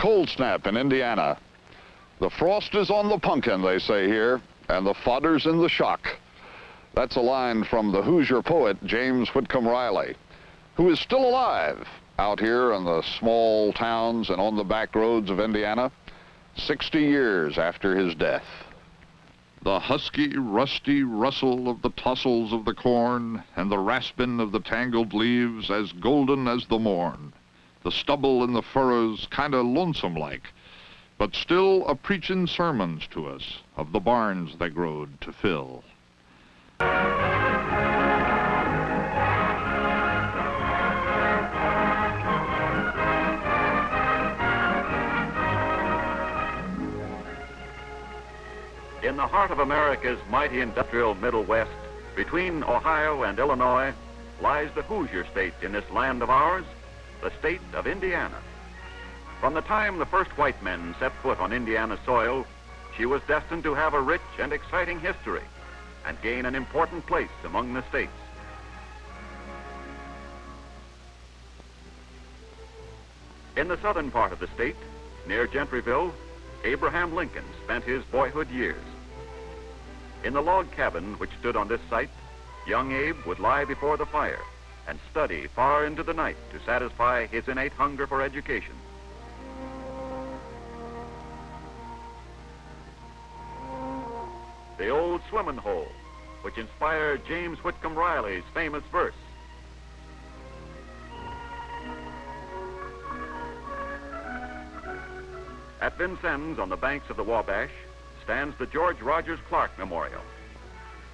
cold snap in Indiana. The frost is on the pumpkin, they say here, and the fodder's in the shock. That's a line from the Hoosier poet James Whitcomb Riley, who is still alive out here in the small towns and on the back roads of Indiana, 60 years after his death. The husky, rusty rustle of the tossels of the corn and the rasping of the tangled leaves as golden as the morn. The stubble in the furrows kinda lonesome-like, but still a-preachin' sermons to us of the barns they growed to fill. In the heart of America's mighty industrial Middle West, between Ohio and Illinois, lies the Hoosier state in this land of ours, the state of Indiana. From the time the first white men set foot on Indiana soil, she was destined to have a rich and exciting history and gain an important place among the states. In the southern part of the state, near Gentryville, Abraham Lincoln spent his boyhood years. In the log cabin which stood on this site, young Abe would lie before the fire and study far into the night to satisfy his innate hunger for education. The old swimming hole, which inspired James Whitcomb Riley's famous verse. At Vincennes, on the banks of the Wabash, stands the George Rogers Clark Memorial,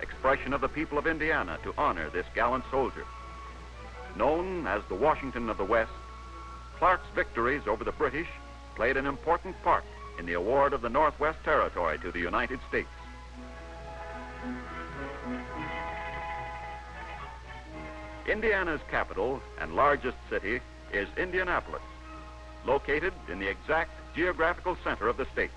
expression of the people of Indiana to honor this gallant soldier. Known as the Washington of the West, Clark's victories over the British played an important part in the award of the Northwest Territory to the United States. Indiana's capital and largest city is Indianapolis, located in the exact geographical center of the state.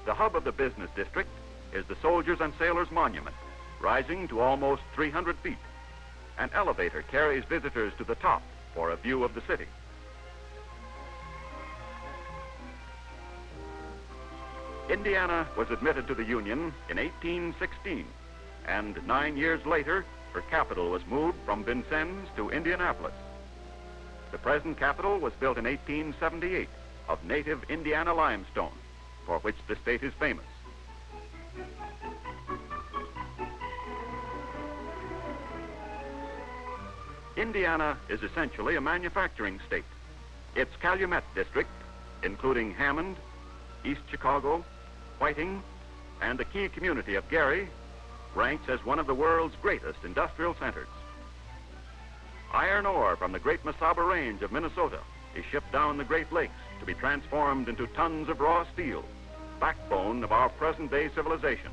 The hub of the business district is the Soldiers and Sailors Monument, rising to almost 300 feet. An elevator carries visitors to the top for a view of the city. Indiana was admitted to the Union in 1816, and 9 years later, her capital was moved from Vincennes to Indianapolis. The present capital was built in 1878 of native Indiana limestone, for which the state is famous. Indiana is essentially a manufacturing state. Its Calumet district, including Hammond, East Chicago, Whiting, and the key community of Gary, ranks as one of the world's greatest industrial centers. Iron ore from the Great Mesaba Range of Minnesota is shipped down the Great Lakes to be transformed into tons of raw steel, backbone of our present-day civilization.